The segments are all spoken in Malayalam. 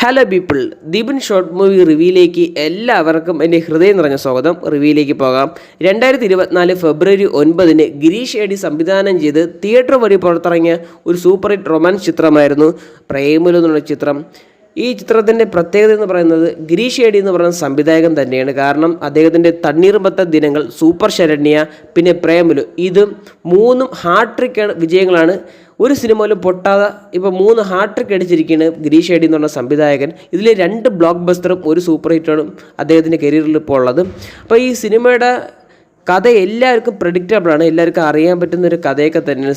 Hello people, Deepan short movie റിവ്യൂയിലേക്ക് എല്ലാവർക്കും എൻ്റെ ഹൃദയം നിറഞ്ഞ സ്വാഗതം. റിവ്യൂയിലേക്ക് പോകാം. 2024 ഫെബ്രുവരി 9 ഗിരീഷ് ഏടി സംവിധാനം ചെയ്ത് തിയേറ്റർ വഴി പുറത്തിറങ്ങിയ ഒരു സൂപ്പർ ഹിറ്റ് റൊമാൻസ് ചിത്രമായിരുന്നു പ്രേമലു എന്നുള്ള ചിത്രം. ഈ ചിത്രത്തിൻ്റെ പ്രത്യേകത എന്ന് പറയുന്നത് ഗിരീഷ് ഏടി എന്ന് പറയുന്ന സംവിധായകൻ തന്നെയാണ്. കാരണം അദ്ദേഹത്തിൻ്റെ തണ്ണീർമത്ത ദിനങ്ങൾ, സൂപ്പർ ശരണ്യ, പിന്നെ പ്രേമലു, ഇത് മൂന്നും ഹാട്രിക് വിജയങ്ങളാണ്. ഒരു സിനിമയിലും പൊട്ടാതെ ഇപ്പോൾ 3 ഹാട്രിക് അടിച്ചിരിക്കുകയാണ് ഗിരീഷ് ഏടി എന്ന് പറഞ്ഞ സംവിധായകൻ. ഇതിൽ 2 ബ്ലോക്ക് ബസ്റ്ററും ഒരു സൂപ്പർ ഹിറ്റാണ് അദ്ദേഹത്തിൻ്റെ കരിയറിൽ ഇപ്പോൾ ഉള്ളത്. അപ്പോൾ ഈ സിനിമയുടെ കഥ എല്ലാവർക്കും പ്രഡിക്റ്റബിളാണ്, എല്ലാവർക്കും അറിയാൻ പറ്റുന്ന ഒരു കഥയൊക്കെ തന്നെയാണ്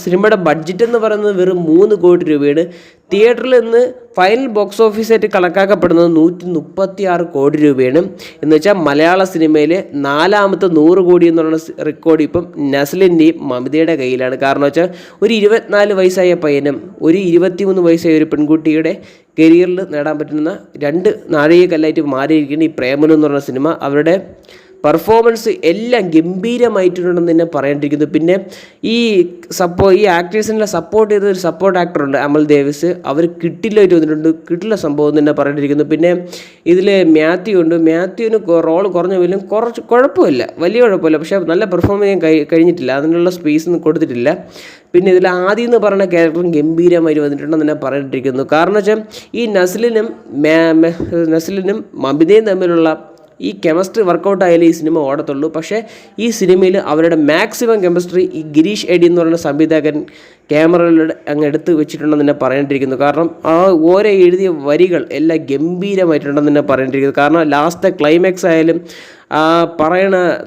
സിനിമയുടെ ബഡ്ജറ്റ് എന്ന് പറയുന്നത് വെറും 3 കോടി രൂപയാണ്. തിയേറ്ററിൽ നിന്ന് ഫൈനൽ ബോക്സ് ഓഫീസായിട്ട് കണക്കാക്കപ്പെടുന്നത് 136 കോടി രൂപയാണ്. എന്ന് വെച്ചാൽ മലയാള സിനിമയിൽ 4ാമത്തെ 100 കോടി എന്നുള്ള റെക്കോർഡ് ഇപ്പം നസ്ലിൻ്റെയും മമിതയുടെ കയ്യിലാണ്. കാരണം വെച്ചാൽ ഒരു 24 വയസ്സായ പയ്യനും ഒരു 23 വയസ്സായ ഒരു പെൺകുട്ടിയുടെ കരിയറിൽ നേടാൻ പറ്റുന്ന 2 നാഴികക്കല്ലായിട്ട് മാറിയിരിക്കുന്ന ഈ പ്രേമലു എന്ന് പറഞ്ഞ സിനിമ, അവരുടെ പെർഫോമൻസ് എല്ലാം ഗംഭീരമായിട്ടുണ്ടെന്ന് തന്നെ പറയേണ്ടിയിരിക്കുന്നു. പിന്നെ ഈ ആക്ടേഴ്സിനെ സപ്പോർട്ട് ചെയ്ത ഒരു സപ്പോർട്ട് ആക്ടറുണ്ട്, അമൽ ദേവിസ്. അവർ കിട്ടില്ലായിട്ട് വന്നിട്ടുണ്ട്, കിട്ടില്ല സംഭവം തന്നെ പറയേണ്ടിയിരിക്കുന്നു. പിന്നെ ഇതിൽ മാത്യു ഉണ്ട്. മാത്യുവിന് റോൾ കുറഞ്ഞ പോലും കുറച്ച് കുഴപ്പമില്ല, വലിയ കുഴപ്പമില്ല, പക്ഷേ നല്ല പെർഫോം ചെയ്യാൻ കഴിഞ്ഞിട്ടില്ല, അതിനുള്ള സ്പേസ് ഒന്നും കൊടുത്തിട്ടില്ല. പിന്നെ ഇതിൽ ആദ്യം എന്ന് പറയുന്ന ക്യാരക്ടറും ഗംഭീരമായിട്ട് വന്നിട്ടുണ്ടെന്ന് തന്നെ പറഞ്ഞിട്ടിരിക്കുന്നു. കാരണം വെച്ചാൽ ഈ നസ്ലിനും മമിതയും തമ്മിലുള്ള ഈ കെമിസ്ട്രി വർക്കൗട്ട് ആയാലും ഈ സിനിമ ഓടത്തുള്ളൂ. പക്ഷേ ഈ സിനിമയിൽ അവരുടെ മാക്സിമം കെമിസ്ട്രി ഈ ഗിരീഷ് ഏടി എന്ന് പറയുന്ന സംവിധായകൻ ക്യാമറയിലൂടെ അങ്ങ് എടുത്ത് വെച്ചിട്ടുണ്ടെന്ന് തന്നെ പറയേണ്ടിയിരിക്കുന്നു. കാരണം ആ ഓരോ എഴുതിയ വരികൾ എല്ലാം ഗംഭീരമായിട്ടുണ്ടെന്ന് തന്നെ പറയേണ്ടിയിരിക്കുന്നു. കാരണം ലാസ്റ്റ് ക്ലൈമാക്സ് ആയാലും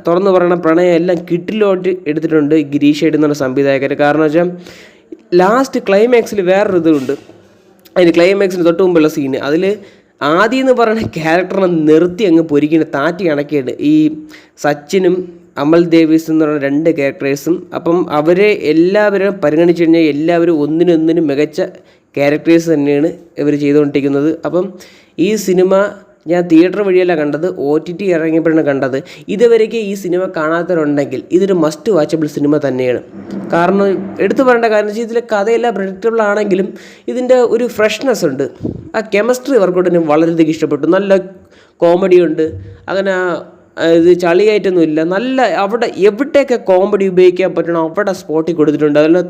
തുറന്നു പറയണ പ്രണയം എല്ലാം കിട്ടിലോട്ട് എടുത്തിട്ടുണ്ട് ഗിരീഷ് ഏടി എന്നുള്ള സംവിധായകർ. കാരണം വെച്ചാൽ ലാസ്റ്റ് ക്ലൈമാക്സിൽ വേറൊരു ഇതുണ്ട്. അതിന് ക്ലൈമാക്സിന് തൊട്ട് മുമ്പുള്ള സീന്, അതിൽ ആദ്യം എന്ന് പറയുന്ന ക്യാരക്ടറിനെ നിർത്തി അങ്ങ് പൊരിക്കുന്ന താറ്റി കണക്കിയിട്ട് ഈ സച്ചിനും അമൽ ദേവിസ് എന്ന് പറയുന്ന 2 ക്യാരക്ടേഴ്സും. അപ്പം അവരെ എല്ലാവരും പരിഗണിച്ച് കഴിഞ്ഞാൽ എല്ലാവരും ഒന്നിനൊന്നിനും മികച്ച ക്യാരക്ടേഴ്സ് തന്നെയാണ് ഇവർ ചെയ്തുകൊണ്ടിരിക്കുന്നത്. അപ്പം ഈ സിനിമ ഞാൻ തിയേറ്റർ വഴിയല്ല കണ്ടത്, OTT ഇറങ്ങിയപ്പോഴാണ് കണ്ടത്. ഇതുവരെയ്ക്ക് ഈ സിനിമ കാണാത്തവരുണ്ടെങ്കിൽ ഇതൊരു മസ്റ്റ് വാച്ചബിൾ സിനിമ തന്നെയാണ്. കാരണം എടുത്തു പറയേണ്ട കാര്യം വെച്ചാൽ ഇതിലെ കഥയെല്ലാം പ്രഡിക്റ്റബിൾ ആണെങ്കിലും ഇതിൻ്റെ ഒരു ഫ്രഷ്നെസ് ഉണ്ട്. ആ കെമിസ്ട്രി വർക്കൗട്ടിന് വളരെയധികം ഇഷ്ടപ്പെട്ടു. നല്ല കോമഡി ഉണ്ട്, അങ്ങനെ ഇത് ചളിയായിട്ടൊന്നുമില്ല. നല്ല അവിടെ എവിടെയൊക്കെ കോമഡി ഉപയോഗിക്കാൻ പറ്റണം അവിടെ സ്പോട്ടിൽ കൊടുത്തിട്ടുണ്ട്. അതുപോലെ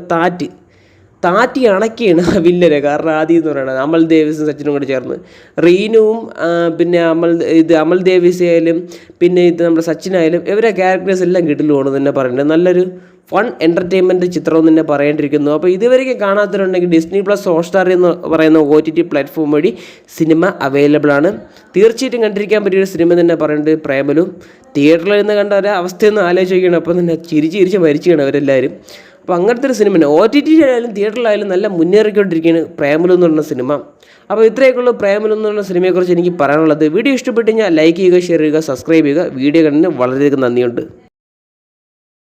താറ്റി അണക്കിയാണ് വില്ലനെ. കാരണം ആദ്യം എന്ന് പറയുന്നത് അമൽ ദേവിസും സച്ചിനും കൂടെ ചേർന്ന്, റീനുവും പിന്നെ അമൽ ദേവിസ് ആയാലും പിന്നെ നമ്മുടെ സച്ചിനായാലും ഇവരെ ക്യാരക്ടേഴ്സ് എല്ലാം കിട്ടില്ലുപോകണമെന്ന് തന്നെ പറയുന്നത്. നല്ലൊരു ഫൺ എൻ്റർടൈൻമെൻറ്റ് ചിത്രം എന്ന് തന്നെ പറയേണ്ടിയിരിക്കുന്നു. അപ്പോൾ ഇതുവരെയ്ക്ക് കാണാത്തവരുണ്ടെങ്കിൽ ഡിസ്നി പ്ലസ് ഹോട്ട്സ്റ്റാർ എന്ന് പറയുന്ന OTT പ്ലാറ്റ്ഫോം വഴി സിനിമ അവൈലബിൾ ആണ്. തീർച്ചയായിട്ടും കണ്ടിരിക്കാൻ പറ്റിയൊരു സിനിമ തന്നെ പറയുന്നത് പ്രേമലു. തിയേറ്ററിൽ നിന്ന് കണ്ട ഒരു അവസ്ഥയൊന്നും ആലോചിക്കണം. അപ്പം തന്നെ ചിരിച്ച് മരിക്കുകയാണ് അവരെല്ലാവരും. അപ്പോൾ അങ്ങനത്തെ ഒരു സിനിമ OTT ആയാലും തിയേറ്ററിലായാലും നല്ല മുന്നേറിക്കൊണ്ടിരിക്കുകയാണ് പ്രേമലു എന്ന് പറഞ്ഞ സിനിമ. അപ്പോൾ ഇത്രയൊക്കെയുള്ള പ്രേമലു എന്ന് പറഞ്ഞ സിനിമയെക്കുറിച്ച് എനിക്ക് പറയാനുള്ളത്. വീഡിയോ ഇഷ്ടപ്പെട്ടു കഴിഞ്ഞാൽ ലൈക്ക് ചെയ്യുക, ഷെയർ ചെയ്യുക, സബ്സ്ക്രൈബ് ചെയ്യുക. വീഡിയോ കണ്ടതിന് വളരെയധികം നന്ദിയുണ്ട്.